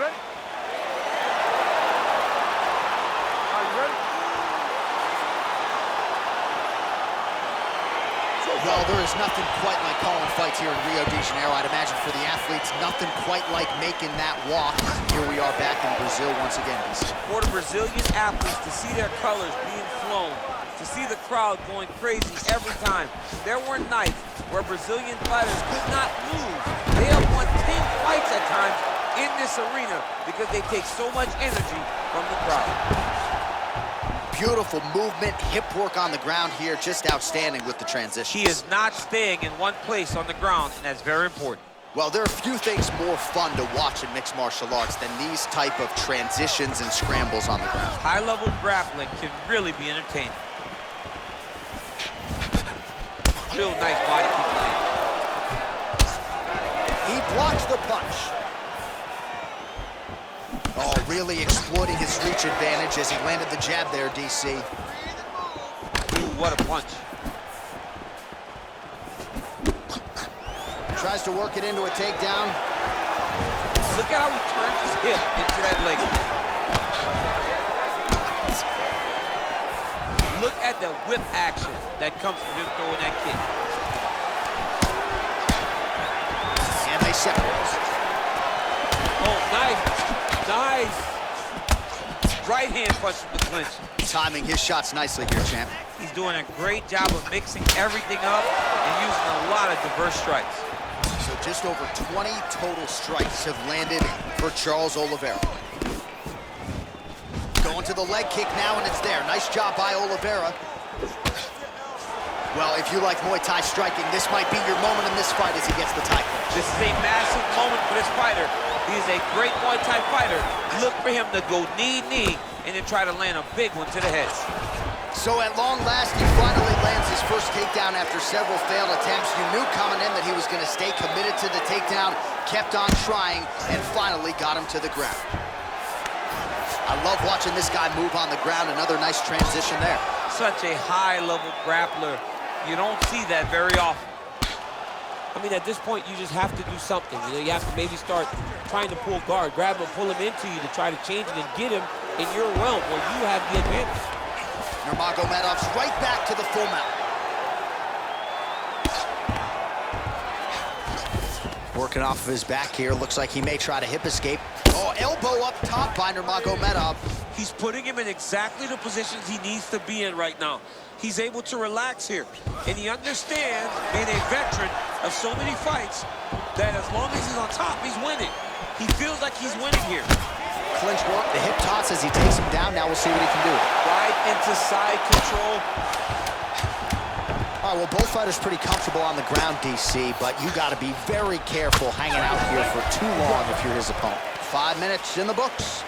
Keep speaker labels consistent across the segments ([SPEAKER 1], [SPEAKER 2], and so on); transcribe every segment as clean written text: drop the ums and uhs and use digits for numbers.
[SPEAKER 1] ready? Are you ready?
[SPEAKER 2] Well, there is nothing quite like calling fights here in Rio de Janeiro. I'd imagine for the athletes, nothing quite like making that walk. Here we are back in Brazil once again.
[SPEAKER 3] For the Brazilian athletes to see their colors being flown, to see the crowd going crazy every time. There were nights where Brazilian fighters could not lose. They have won 10 fights at times in this arena because they take so much energy from the crowd.
[SPEAKER 2] Beautiful movement, hip work on the ground here, just outstanding with the transition.
[SPEAKER 3] He is not staying in one place on the ground, and that's very important.
[SPEAKER 2] Well, there are few things more fun to watch in mixed martial arts than these type of transitions and scrambles on the ground.
[SPEAKER 3] High-level grappling can really be entertaining. Real nice body kick land.
[SPEAKER 2] He blocks the punch. Oh, really exploiting his reach advantage as he landed the jab there, DC.
[SPEAKER 3] Ooh, what a punch.
[SPEAKER 2] Tries to work it into a takedown.
[SPEAKER 3] Look at how he turns his hip into that leg. Look at the whip action that comes from him throwing that kick.
[SPEAKER 2] And they separate.
[SPEAKER 3] Oh, nice. Nice. Right hand punch from the clinch.
[SPEAKER 2] Timing his shots nicely here, champ.
[SPEAKER 3] He's doing a great job of mixing everything up and using a lot of diverse strikes.
[SPEAKER 2] So just over 20 total strikes have landed for Charles Oliveira. Going to the leg kick now, and it's there. Nice job by Oliveira. Well, if you like Muay Thai striking, this might be your moment in this fight as he gets the tie clinch.
[SPEAKER 3] This is a massive moment for this fighter. He is a great Muay Thai fighter. Look for him to go knee, and then try to land a big one to the head.
[SPEAKER 2] So at long last, he finally lands his first takedown after several failed attempts. You knew coming in that he was going to stay committed to the takedown, kept on trying, and finally got him to the ground. I love watching this guy move on the ground. Another nice transition there.
[SPEAKER 3] Such a high-level grappler. You don't see that very often.
[SPEAKER 4] I mean, at this point, you just have to do something. You know, you have to maybe start trying to pull guard, grab him, pull him into you to try to change it and get him in your realm where you have the advantage.
[SPEAKER 2] Nurmagomedov's right back to the full mount. Working off of his back here. Looks like he may try to hip escape. Oh, elbow up top by Nurmagomedov.
[SPEAKER 3] He's putting him in exactly the positions he needs to be in right now. He's able to relax here. And he understands, being a veteran of so many fights, that as long as he's on top, he's winning. He feels like he's winning here.
[SPEAKER 2] Clinch work, the hip toss as he takes him down. Now we'll see what he can do.
[SPEAKER 3] Right into side control.
[SPEAKER 2] All right, well, both fighters pretty comfortable on the ground, DC, but you got to be very careful hanging out here for too long if you're his opponent. 5 minutes in the books.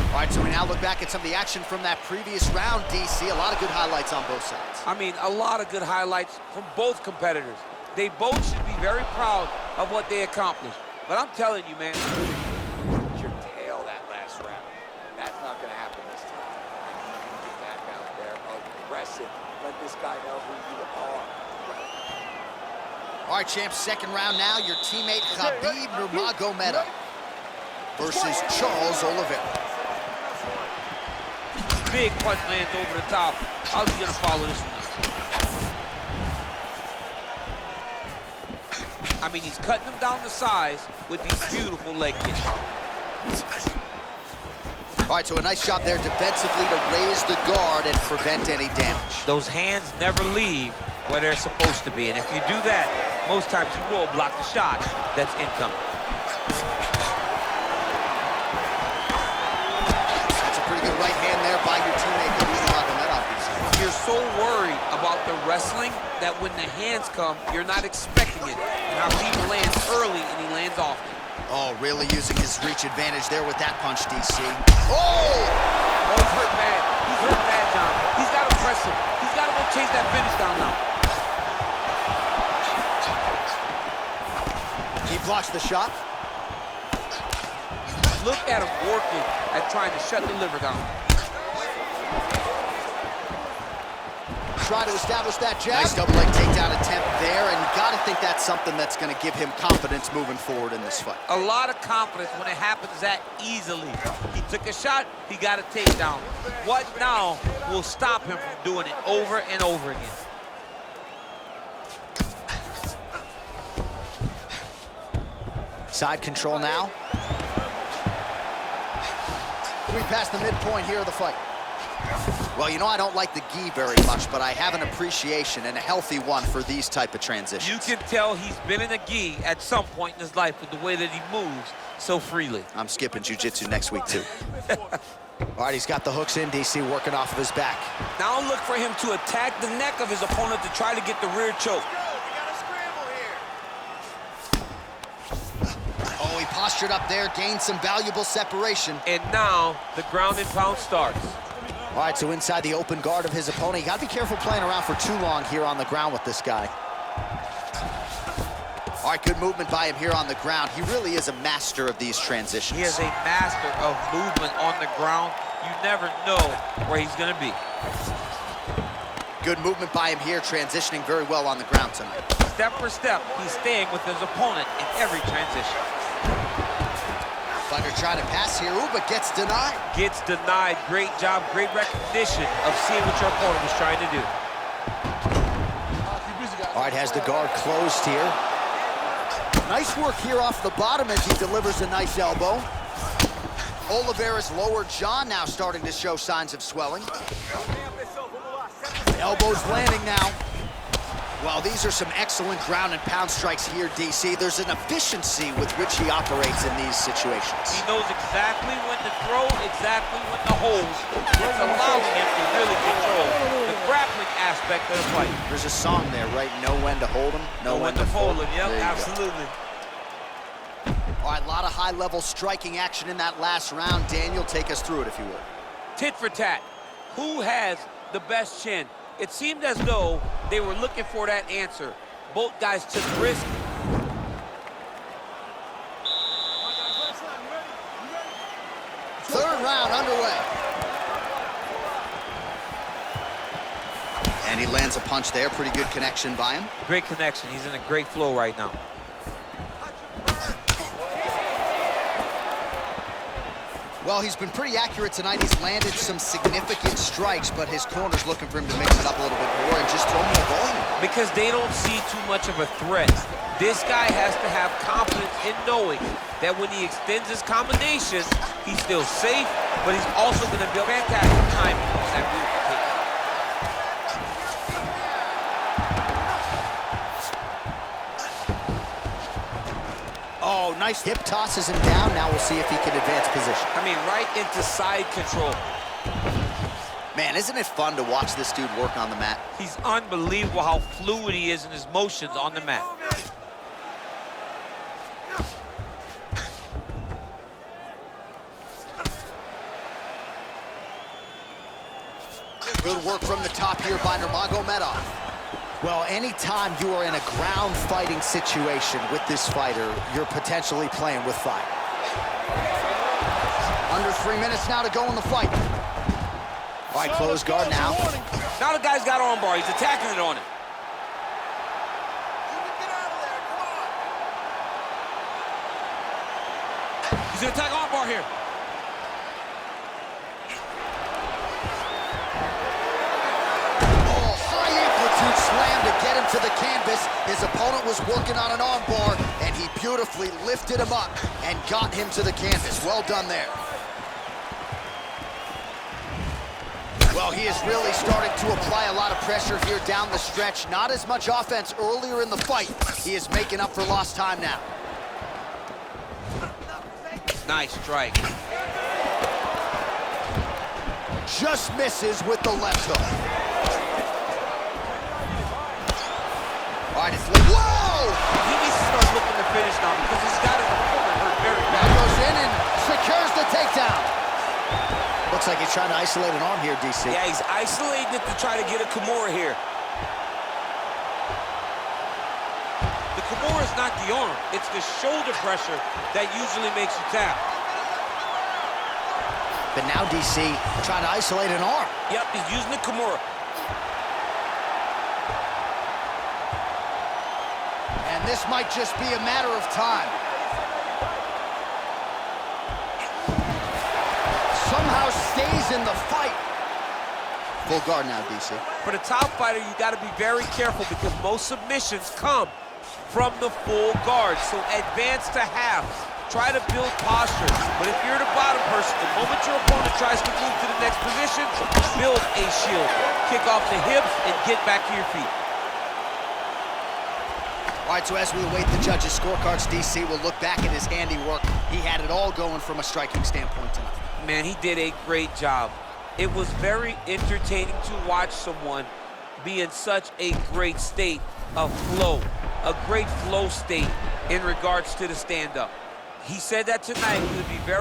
[SPEAKER 2] All right, so we now look back at some of the action from that previous round, DC. A lot of good highlights on both sides.
[SPEAKER 3] I mean, a lot of good highlights from both competitors. They both should be very proud of what they accomplished. But I'm telling you, man.
[SPEAKER 5] Your tail that last round. That's not going to happen this time. Get back out there, aggressive. Let this guy know who you are.
[SPEAKER 2] All right, champs, second round now. Your teammate, Khabib Nurmagomedov versus Charles Oliveira.
[SPEAKER 3] Big punch lands over the top. How's he going to follow this one? I mean, he's cutting him down to size with these beautiful leg kicks.
[SPEAKER 2] All right, so a nice shot there defensively to raise the guard and prevent any damage.
[SPEAKER 3] Those hands never leave where they're supposed to be. And if you do that, most times you will block the shot that's incoming.
[SPEAKER 2] That's a pretty good right hand there by your teammate, Nurmagomedov.
[SPEAKER 3] You're so worried about the wrestling that when the hands come, you're not expecting it. Now, he lands early and he lands often.
[SPEAKER 2] Oh, really using his reach advantage there with that punch, DC. Oh!
[SPEAKER 3] Oh, he's hurt bad. He's hurt bad, John. He's got to press him. He's got to go chase that finish down now.
[SPEAKER 2] He blocks the shot.
[SPEAKER 3] Look at him working at trying to shut the liver down.
[SPEAKER 2] try to establish that jab. Nice double leg takedown attempt there, and you got to think that's something that's going to give him confidence moving forward in this fight.
[SPEAKER 3] A lot of confidence when it happens that easily. He took a shot, he got a takedown. What now will stop him from doing it over and over again?
[SPEAKER 2] Side control now. We passed the midpoint here of the fight. Well, you know I don't like the gi very much, but I have an appreciation, and a healthy one, for these type of transitions.
[SPEAKER 3] You can tell he's been in a gi at some point in his life with the way that he moves so freely.
[SPEAKER 2] I'm skipping jiu-jitsu next week, too. All right, he's got the hooks in, DC, working off of his back.
[SPEAKER 3] Now look for him to attack the neck of his opponent to try to get the rear choke.
[SPEAKER 2] Oh, he postured up there, gained some valuable separation.
[SPEAKER 3] And now the ground and pound starts.
[SPEAKER 2] All right, so inside the open guard of his opponent. You got to be careful playing around for too long here on the ground with this guy. All right, good movement by him here on the ground. He really is a master of these transitions.
[SPEAKER 3] He is a master of movement on the ground. You never know where he's going to be.
[SPEAKER 2] Good movement by him here, transitioning very well on the ground tonight.
[SPEAKER 3] Step for step, he's staying with his opponent in every transition.
[SPEAKER 2] Fighter trying to pass here, ooh, but gets denied.
[SPEAKER 3] Gets denied. Great job, great recognition of seeing what your opponent was trying to do.
[SPEAKER 2] All right, has the guard closed here. Nice work here off the bottom as he delivers a nice elbow. Oliveira's lower jaw now starting to show signs of swelling. Elbows landing now. Well, these are some excellent ground and pound strikes here, DC. There's an efficiency with which he operates in these situations.
[SPEAKER 3] He knows exactly when to throw, exactly when to hold. It's allowing him to really control the grappling aspect of the fight.
[SPEAKER 2] There's a song there, right? Know when to hold him, know when to fold him.
[SPEAKER 3] Yep, absolutely.
[SPEAKER 2] All right, a lot of high-level striking action in that last round. Daniel, take us through it, if you would.
[SPEAKER 3] Tit for tat. Who has the best chin? It seemed as though they were looking for that answer. Both guys took risk.
[SPEAKER 2] Third round underway. And he lands a punch there. Pretty good connection by him.
[SPEAKER 3] Great connection. He's in a great flow right now.
[SPEAKER 2] Well, he's been pretty accurate tonight. He's landed some significant strikes, but his corner's looking for him to mix it up a little bit more and just throw more volume.
[SPEAKER 3] Because they don't see too much of a threat. This guy has to have confidence in knowing that when he extends his combination, he's still safe, but he's also going to build fantastic time on that beautiful takedown.
[SPEAKER 2] Oh, nice hip tosses him down. Now we'll see if he can advance position.
[SPEAKER 3] I mean, right into side control.
[SPEAKER 2] Man, isn't it fun to watch this dude work on the mat?
[SPEAKER 3] He's unbelievable how fluid he is in his motions on the mat.
[SPEAKER 2] Good work from the top here by Nurmagomedov. Well, anytime you are in a ground fighting situation with this fighter, you're potentially playing with fire. Under 3 minutes now to go in the fight. All right, close guard now.
[SPEAKER 3] Now the guy's got armbar. He's attacking it on him. He's gonna attack armbar here.
[SPEAKER 2] Slam to get him to the canvas. His opponent was working on an armbar, and he beautifully lifted him up and got him to the canvas. Well done there. Well, he is really starting to apply a lot of pressure here down the stretch. Not as much offense earlier in the fight. He is making up for lost time now.
[SPEAKER 3] Nice strike.
[SPEAKER 2] Just misses with the left hook. All right, it's whoa!
[SPEAKER 3] He needs to start looking to finish now because he's got his opponent hurt very bad.
[SPEAKER 2] Now goes in and secures the takedown. Looks like he's trying to isolate an arm here, DC.
[SPEAKER 3] Yeah, he's isolating it to try to get a Kimura here. The Kimura is not the arm. It's the shoulder pressure that usually makes you tap.
[SPEAKER 2] But now DC trying to isolate an arm.
[SPEAKER 3] Yep, he's using the Kimura.
[SPEAKER 2] this might just be a matter of time. Somehow stays in the fight. Full guard now, DC.
[SPEAKER 3] For the top fighter, you got to be very careful because most submissions come from the full guard. So advance to half. Try to build posture. But if you're the bottom person, the moment your opponent tries to move to the next position, build a shield. Kick off the hips and get back to your feet.
[SPEAKER 2] All right, so as we await the judges' scorecards, DC will look back at his handiwork. He had it all going from a striking standpoint tonight.
[SPEAKER 3] Man, he did a great job. It was very entertaining to watch someone be in such a great state of flow, a great flow state in regards to the stand-up. He said that tonight he would be very